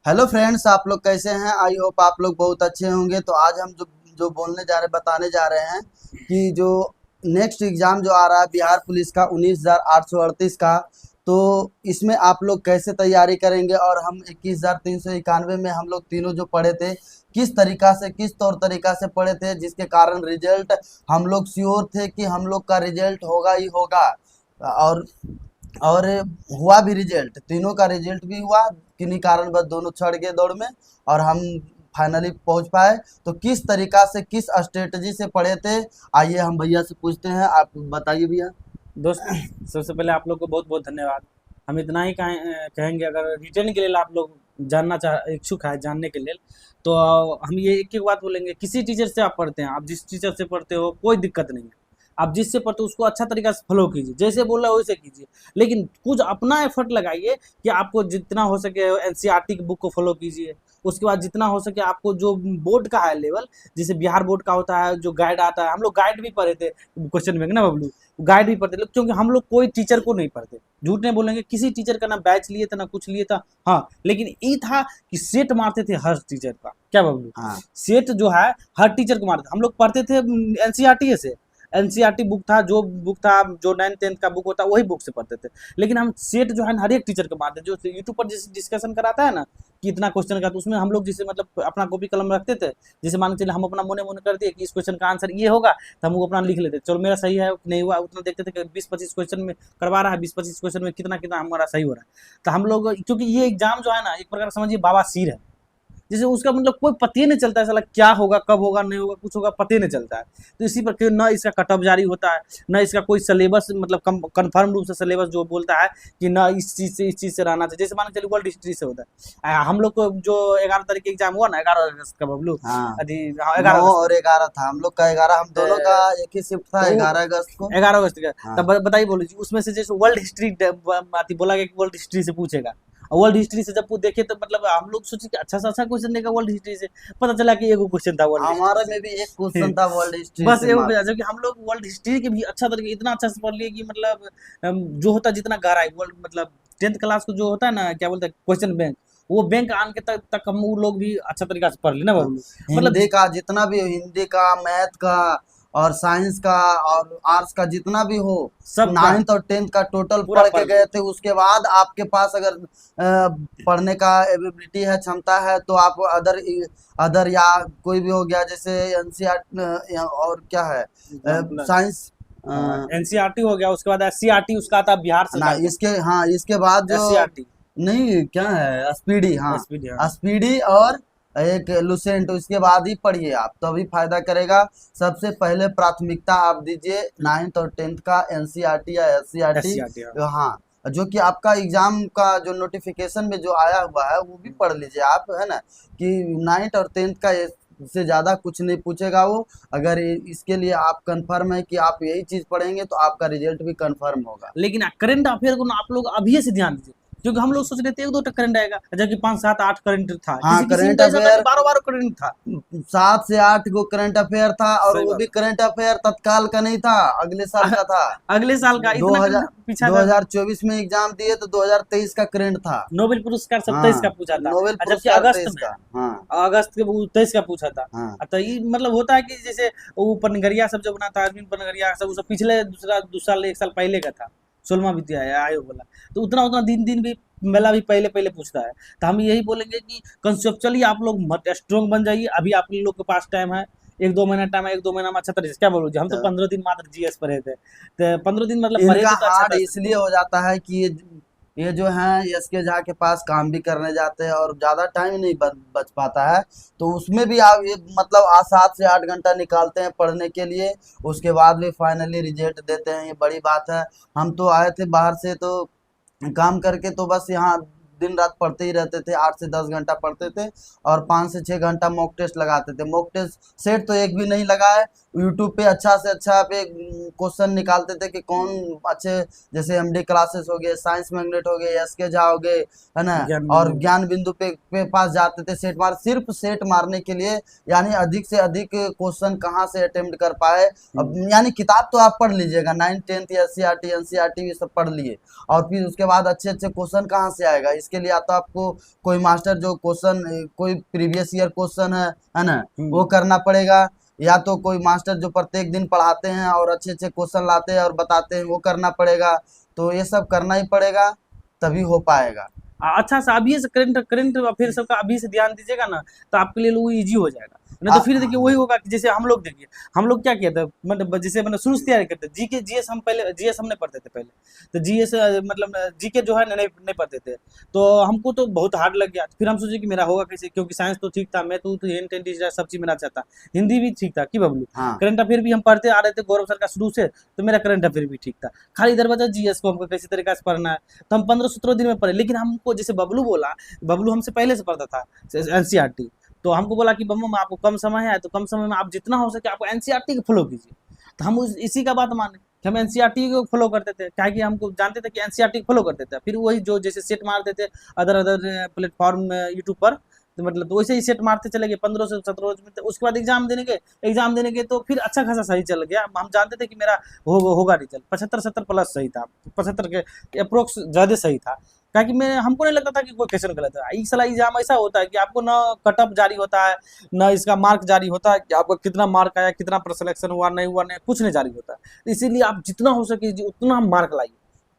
Hello friends, आप लोग कैसे हैं? आई होप आप लोग बहुत अच्छे होंगे। तो आज हम जो जो बोलने जा रहे बताने जा रहे हैं कि जो नेक्स्ट एग्ज़ाम जो आ रहा है बिहार पुलिस का 19,838 का, तो इसमें आप लोग कैसे तैयारी करेंगे। और हम 21,391 में हम लोग तीनों जो पढ़े थे, किस तरीका से, किस तौर तरीका से पढ़े थे, जिसके कारण रिजल्ट हम लोग श्योर थे कि हम लोग का रिजल्ट होगा ही होगा। और और हुआ भी, रिजल्ट तीनों का रिजल्ट भी हुआ। किन्हीं कारणवश दोनों छड़ गए दौड़ में और हम फाइनली पहुंच पाए। तो किस तरीका से, किस स्ट्रेटजी से पढ़े थे, आइए हम भैया से पूछते हैं। आप बताइए भैया। दोस्त, सबसे पहले आप लोग को बहुत बहुत धन्यवाद। हम इतना ही कहेंगे, अगर रिटर्न के लिए आप लोग जानना चाह इच्छुक है जानने के लिए, तो हम ये एक एक बात बोलेंगे। किसी टीचर से आप पढ़ते हैं, आप जिस टीचर से पढ़ते हो कोई दिक्कत नहीं है। आप जिससे पढ़ते हो उसको अच्छा तरीका से फॉलो कीजिए, जैसे बोल रहा है वैसे कीजिए। लेकिन कुछ अपना एफर्ट लगाइए कि आपको जितना हो सके एनसीईआरटी की बुक को फॉलो कीजिए। उसके बाद जितना हो सके आपको जो बोर्ड का है लेवल, जैसे बिहार बोर्ड का होता है जो गाइड आता है, हम लोग गाइड भी पढ़े थे क्वेश्चन बैंक ना बबलू। गाइड भी पढ़ते लोग, क्योंकि हम लोग कोई टीचर को नहीं पढ़ते। झूठ नहीं बोलेंगे, किसी टीचर का ना बैच लिए था ना कुछ लिए था। हाँ, लेकिन ये था कि सेट मारते थे हर टीचर का। क्या बबलू? हाँ, सेट जो है हर टीचर को मारते थे। हम लोग पढ़ते थे एनसीईआरटी से। एनसीईआरटी बुक था, जो बुक था, जो 9th 10th का बुक होता है वही बुक से पढ़ते थे। लेकिन हम सेट जो है ना हर एक टीचर को मारते थे। जो यूट्यूब पर जैसे डिस्कशन कराता है ना कि इतना क्वेश्चन का, तो उसमें हम लोग जैसे मतलब अपना कॉपी कलम रखते थे। जैसे मान के चलिए हम अपना मोने मोने कर दिए कि इस क्वेश्चन का आंसर ये होगा, तो हम वो अपना लिख लेते। चलो मेरा सही है नहीं हुआ उतना देखते थे कि 20-25 क्वेश्चन में करवा रहा है, 20-25 क्वेश्चन में कितना कितना हमारा सही हो रहा है। तो हम लोग, क्योंकि ये एग्जाम जो है ना एक प्रकार समझिए बाबा सिर है। जैसे उसका मतलब कोई पता ही नहीं चलता है साला, क्या होगा, कब होगा, नहीं होगा, कुछ होगा पता ही नहीं चलता है। तो इसी पर ना इसका कट ऑफ जारी होता है, ना इसका कोई सिलेबस मतलब कन्फर्म रूप से सिलेबस जो बोलता है कि ना इस चीज़ से रहना चाहिए। जैसे मान के चलिए वर्ल्ड हिस्ट्री से होता है। हम लोग को जो 11 तारीख के एग्जाम हुआ ना, 11 अगस्त का बबलू। हाँ। अभी हाँ, नौ 11 अगस्त और 11 था हम लोग का। 11 हम दोनों का का। एक ही शिफ्ट था, तो 11 अगस्त को। 11 अगस्त का। हाँ, तब बताइए, बोलो जी, उसमें से जैसे वर्ल्ड हिस्ट्री आती, बोला गया कि वर्ल्ड हिस्ट्री से पूछेगा। और वर्ल्ड हिस्ट्री से जब वो देखे तो मतलब हम लोग सोचे कि अच्छा से अच्छा क्वेश्चन देगा वर्ल्ड हिस्ट्री से। पता चला कि एगो क्वेश्चन था वर्ल्ड हिस्ट्री हमारा से। में भी एक क्वेश्चन था वर्ल्ड हिस्ट्री बस से एगो क्वेश्चन, मात्र। जबकि हम लोग वर्ल्ड हिस्ट्री के भी अच्छा तरीके इतना अच्छा से पढ़ लिए कि मतलब जो होता है जितना गहरा है वर्ल्ड मतलब 10th क्लास को जो होता है ना, क्या बोलते हैं, क्वेश्चन बैंक। वो बैंक आन के तक हम वो लोग भी अच्छा तरीका से पढ़ लिए ना हाँ, बबलू। मतलब हिंदी का जितना भी हो, हिंदी का, मैथ का और साइंस का और आर्ट्स का जितना भी हो, सबका 9th और 10th का टोटल पूरा पढ़ के पढ़ गए लिए। थे। उसके बाद आपके पास अगर पढ़ने का एबिलिटी है, क्षमता है, तो आप अदर अदर या कोई भी हो गया, जैसे एनसीईआरटी और क्या है, एग्जाम्पल साइंस। एनसीईआरटी हो गया, उसके बाद एससीईआरटी उसका आता है बिहार ना, सरकार का। इसके, हाँ, इसके बाद जो, एससीईआरटी, नहीं क्या है, स्पीडी, हाँ, एसपीडी, हाँ। स्पीडी और एक लुसेंट। इसके बाद ही पढ़िए आप, तभी फायदा करेगा। सबसे पहले प्राथमिकता आप दीजिए 9th और 10th का एनसीईआरटी या एससीईआरटी। एससीईआरटी, हाँ। हाँ, जो कि आपका एग्जाम का जो नोटिफिकेशन में जो आया हुआ है वो भी पढ़ लीजिए आप, है ना, कि 9th और 10th का से ज़्यादा कुछ नहीं पूछेगा वो। अगर इसके लिए आप कंफर्म है कि आप यही चीज़ पढ़ेंगे, तो आपका रिजल्ट भी कंफर्म होगा। लेकिन करंट अफेयर को ना आप लोग अभी से ध्यान दीजिए, क्योंकि हम लोग सोच रहे थे एक दो करंट आएगा, जबकि 5 7 8 करंट था। हाँ, किसी किसी में करंट तो ऐसा था कि अफेयर 12 12 करंट था। 7 से 8 गो करंट अफेयर था, और सही वो बात भी करंट अफेयर तत्काल का नहीं था, अगले साल है। का था। अगले साल का दो इतना हजार करंट पीछा दो था। हजार चौबीस में एग्जाम दिए तो 2023 का करंट था। नोबेल पुरस्कार 27 का हाँ, पूछा था, नोबेल और जबकि पुरस्कार अगस्त 23 में, का। हाँ, अगस्त के 23 का पूछा था। हाँ, तो ये मतलब होता है कि जैसे वो पनगरिया सब जो बना था, अरविंद पनगरिया सब, वो सब पिछले दूसरा 1 साल पहले का था। 16वां विद्या आयोग वाला। तो उतना उतना दिन दिन भी मेला भी पहले पहले पूछता है। तो हम यही बोलेंगे कि कंसेप्चुअली आप लोग मत स्ट्रॉन्ग बन जाइए। अभी आप लोग के पास टाइम है, 1 2 महीना टाइम है। 1 2 महीना में अच्छा तरीके से, क्या बोलो जी, हम तो तो 15 दिन मात्र जीएस पढ़े थे। तो 15 दिन मतलब पढ़े इनका थे तो अच्छा हार्ड तरह से इसलिए हो जाता है कि ये जो हैं एसके झा के पास काम भी करने जाते हैं और ज़्यादा टाइम नहीं बच पाता है। तो उसमें भी आप ये मतलब आज 7 से 8 घंटा निकालते हैं पढ़ने के लिए। उसके बाद भी फाइनली रिजल्ट देते हैं, ये बड़ी बात है। हम तो आए थे बाहर से, तो काम करके तो बस यहाँ दिन रात पढ़ते ही रहते थे। 8 से 10 घंटा पढ़ते थे और 5 से 6 घंटा मॉक टेस्ट लगाते थे। मॉक टेस्ट सेट तो एक भी नहीं लगा है। यूट्यूब पे अच्छा से अच्छा पे क्वेश्चन निकालते थे कि कौन अच्छे, जैसे एमडी क्लासेस हो गए, साइंस मैग्नेट हो गए, एसके झा हो गए, है ना, ज्ञान और बिंदु। ज्ञान बिंदु पे पास जाते थे सेट मार, सिर्फ सेट मारने के लिए, यानी अधिक से अधिक क्वेश्चन कहाँ से अटेम्प्ट कर पाए। अब यानी किताब तो आप पढ़ लीजिएगा, 9th 10th एससीईआरटी एनसीईआरटी ये सब पढ़ लिए, और फिर उसके बाद अच्छे अच्छे क्वेश्चन कहाँ से आएगा, इसके लिए या तो आपको कोई मास्टर जो क्वेश्चन, कोई प्रीवियस ईयर क्वेश्चन है ना, वो करना पड़ेगा, या तो कोई मास्टर जो प्रत्येक दिन पढ़ाते हैं और अच्छे अच्छे क्वेश्चन लाते हैं और बताते हैं, वो करना पड़ेगा। तो ये सब करना ही पड़ेगा, तभी हो पाएगा। अच्छा सा अभी से करंट करंट अफेयर सबका अभी से ध्यान दीजिएगा ना, तो आपके लिए वो इजी हो जाएगा। नहीं तो फिर देखिए वही होगा कि जैसे हम लोग, देखिए हम लोग क्या किया था, मतलब जैसे मतलब शुरू से तैयारी करते थे, जीके जीएस हम पहले जीएस हम नहीं पढ़ते थे पहले, तो जीएस मतलब जीके जो है नहीं नहीं पढ़ते थे, तो हमको तो बहुत हार्ड लग गया। फिर हम सोचे कि मेरा होगा कैसे, क्योंकि साइंस तो ठीक था, मैं तो हिंट सब चीज मेरा अच्छा था, हिंदी भी ठीक था कि बबलू, हाँ करंट अफेयर भी हम पढ़ते आ रहे थे गौरव सर का शुरू से, तो मेरा करंट अफेयर भी ठीक था। खाली इधर बचा जीएस को हमको कैसे तरीका से पढ़ना है, तो हम 15-17 दिन में पढ़े। लेकिन हमको जैसे बबलू बोला, बबलू हमसे पहले से पढ़ता था एनसीईआरटी, तो हमको बोला कि बम्बम आपको कम समय है, तो कम समय में आप जितना हो सके आपको एनसीईआरटी को फॉलो कीजिए। तो हम इसी का बात माने कि हम एनसीईआरटी को फॉलो करते थे, क्या कि हमको जानते थे कि एनसीईआरटी को फॉलो करते थे, फिर वही जो जैसे सेट मारते थे अदर अदर प्लेटफॉर्म यूट्यूब पर, तो मतलब तो वैसे ही सेट मारते चले गए 15 से 17 रोज में। तो उसके बाद एग्जाम देने के तो फिर अच्छा खासा सही चल गया। हम जानते थे कि मेरा होगा रिजल्ट 75-70 प्लस सही था, 75 के अप्रोक्स ज़्यादा सही था, क्या कि मैं हमको नहीं लगता था कि कोई क्वेश्चन गलत है। इस साल एग्जाम ऐसा होता है कि आपको ना कट ऑफ जारी होता है, ना इसका मार्क जारी होता है कि आपका कितना मार्क आया, कितना सिलेक्शन हुआ नहीं हुआ, नहीं कुछ नहीं जारी होता है। इसीलिए आप जितना हो सके उतना मार्क लाइए,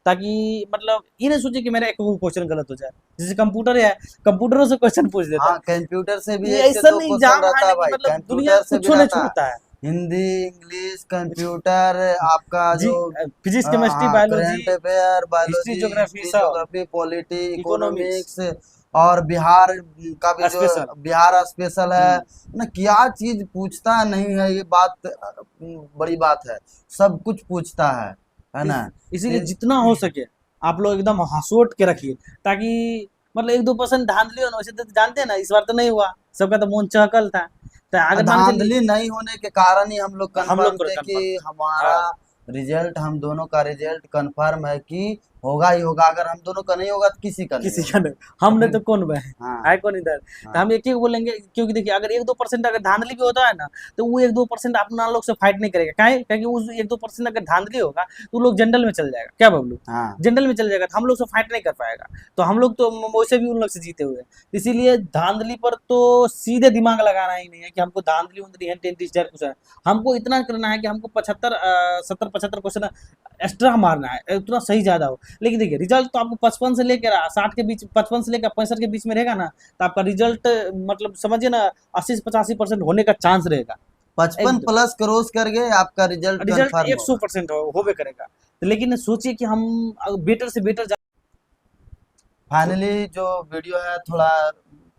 ताकि मतलब ये नहीं सोचे कि मेरा एक क्वेश्चन गलत हो जाए। जैसे कंप्यूटर है, कंप्यूटरों से क्वेश्चन पूछ देता हाँ, है, कंप्यूटर से भी ये एक से ऐसा दो क्वेश्चन एग्जाम है रहता ना है कि भाई, मतलब दुनिया कंप्यूटर से भी कुछ नहीं रहता है, छोड़ता है। हिंदी इंग्लिश कंप्यूटर, आपका जी जो फिजिक्स केमिस्ट्री हाँ, biology current affair, history biology, geography history सब ज्योग्राफी पॉलिटी इकोनॉमिक्स इकोनॉमिक्स, और बिहार का भी जो स्पेशल। बिहार स्पेशल है ना, क्या चीज पूछता नहीं है, ये बात बड़ी बात है, सब कुछ पूछता है ना। इसीलिए इस- जितना हो सके आप लोग एकदम हंसोट के रखिए, ताकि मतलब 1-2% धांधली हो ना, वैसे तो जानते हैं ना, इस बार तो नहीं हुआ, सबका तो मन चहकल था, तो अगर मान के चलिए धांधली नहीं होने के कारण ही हम लोग हम लोग कंफर्म को थे कि कन्फर्म। हमारा हाँ रिजल्ट, हम दोनों का रिजल्ट कंफर्म है कि होगा ही होगा, अगर हम दोनों का नहीं होगा तो किसी का नहीं किसी का होगा। नहीं, हमने तो कौन बे हाँ है कौन इधर। तो हाँ हम एक एक बोलेंगे, क्योंकि देखिए अगर 1-2% अगर धांधली भी होता है ना, तो वो 1-2% अपना लोग से फाइट नहीं करेगा, काहे क्योंकि उस 1-2% अगर धांधली होगा तो लोग जनरल में चल जाएगा, क्या बबलू, हाँ जनरल में चल जाएगा, तो हम लोग से फाइट नहीं कर पाएगा। तो हम लोग तो वैसे भी उन लोग से जीते हुए हैं। इसीलिए धांधली पर तो सीधे दिमाग लगाना ही नहीं है कि हमको धांधली उंधली है टेंट कुछ है। हमको इतना करना है कि हमको 70 क्वेश्चन एक्स्ट्रा मारना है, उतना सही ज्यादा हो। लेकिन देखिए रिजल्ट तो आपको 55 से लेकर 60 के बीच, 55 से लेकर 65 के बीच में रहेगा ना, तो आपका रिजल्ट मतलब समझिए ना 80 से 85% होने का चांस रहेगा 55 एकदम। प्लस क्रॉस कर गए आपका रिजल्ट रिजल्ट कंफर्म एक सौ होगा। परसेंट होबे करेगा। तो लेकिन सोचिए कि हम बेटर से बेटर फाइनली जो वीडियो है थोड़ा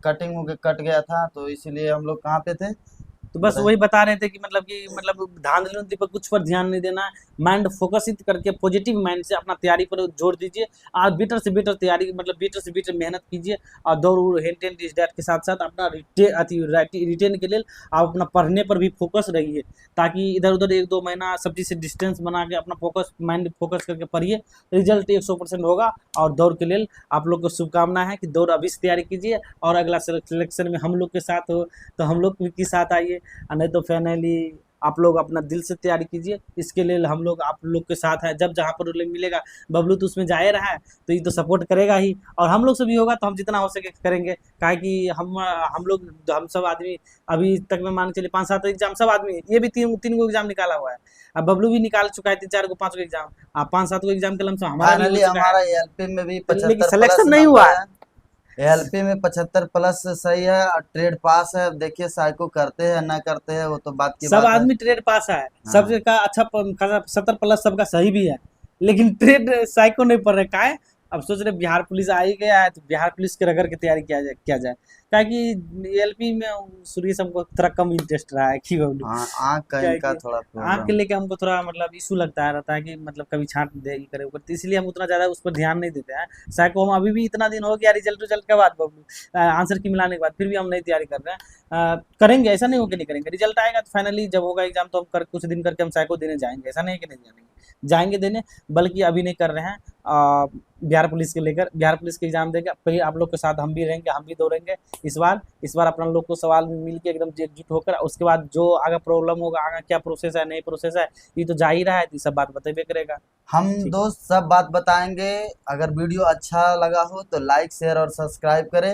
कटिंग हो के कट गया था, तो इसीलिए हम लोग कहाँ पे थे तो बस बताए। वही बता रहे थे कि मतलब धांधली उंधली पर कुछ पर ध्यान नहीं देना है, माइंड फोकसित करके पॉजिटिव माइंड से अपना तैयारी पर जोर दीजिए। आज बेटर से बेटर तैयारी, मतलब बेटर से बेटर मेहनत कीजिए, और दौड़ हेल्थ एंड दिस दैट के साथ साथ अपना रिटेन के लिए आप अपना पढ़ने पर भी फोकस रहिए, ताकि इधर उधर 1-2 महीना सब चीज़ से डिस्टेंस बना के अपना फोकस माइंड फोकस करके पढ़िए। रिजल्ट 100% होगा। और दौड़ के लिए आप लोग को शुभकामना है कि दौड़ अभी से तैयारी कीजिए, और अगला सिलेक्शन में हम लोग के साथ हो तो हम लोग के साथ आइए, और नहीं तो फाइनली आप लोग अपना दिल से तैयारी कीजिए। इसके लिए हम लोग आप लोग के साथ हैं, जब जहाँ पर मिलेगा बबलू तो उसमें जाए रहा है, तो ये तो सपोर्ट करेगा ही, और हम लोग से भी होगा तो हम जितना हो सके करेंगे, काहे कि हम लोग हम सब आदमी अभी तक में मान के चलिए 5-7 एग्जाम सब आदमी, ये भी तीन तीन गो एग्जाम निकाला हुआ है, अब बबलू भी निकाल चुका है 3-4 गो 5 गो एग्जाम, 5-7 गो एग्जाम के लमसम हमारा भी हो फाइनली चुका है, हमारा एलपी में भी तो लेकिन 75 प्लस सिलेक्शन नहीं हुआ नंबर है। है। एलपी में 75 प्लस सही है, और ट्रेड पास है। देखिए साइको करते हैं ना करते हैं, वो तो बात की सब बात है। आदमी ट्रेड पास है, हाँ सबका अच्छा खासा 70 प्लस सबका सही भी है, लेकिन ट्रेड साइको नहीं पढ़ रहे, का है अब सोच रहे बिहार पुलिस आ ही गया है तो बिहार पुलिस के रगड़ की तैयारी किया जाए ताकि एलपी में शुरू से हमको थोड़ा कम इंटरेस्ट रहा है कि बोलूं हाँ, आँख का क्या है इनका कि थोड़ा आँख के प्रॉब्लम। लेके हमको थोड़ा मतलब इशू लगता है रहता है कि मतलब कभी छाँट दे ये करे वो करे, तो इसलिए हम उतना ज़्यादा उस पर ध्यान नहीं देते हैं। साइको हम अभी भी इतना दिन हो गया रिजल्ट उजल्ट के बाद बबलू आंसर की मिलाने के बाद फिर भी हम नहीं तैयारी कर रहे हैं। करेंगे, ऐसा नहीं हो कि नहीं करेंगे, रिजल्ट आएगा तो फाइनली जब होगा एग्जाम तो हम कर कुछ दिन करके हम साइको देने जाएंगे, ऐसा नहीं है कि नहीं जाएंगे, जाएंगे देने, बल्कि अभी नहीं कर रहे हैं। बिहार पुलिस के लेकर बिहार पुलिस के एग्जाम देंगे, फिर आप लोग के साथ हम भी रहेंगे, हम भी दौड़ेंगे इस बार अपना लोग को सवाल में मिल के एकदम एकजुट होकर उसके बाद जो आगे प्रॉब्लम होगा, आगे क्या प्रोसेस है नहीं प्रोसेस है, ये तो जा ही रहा है, तो ये सब बात बतेबे करेगा। हम ठीक है। दोस्त सब बात बताएंगे। अगर वीडियो अच्छा लगा हो तो लाइक शेयर और सब्सक्राइब करें।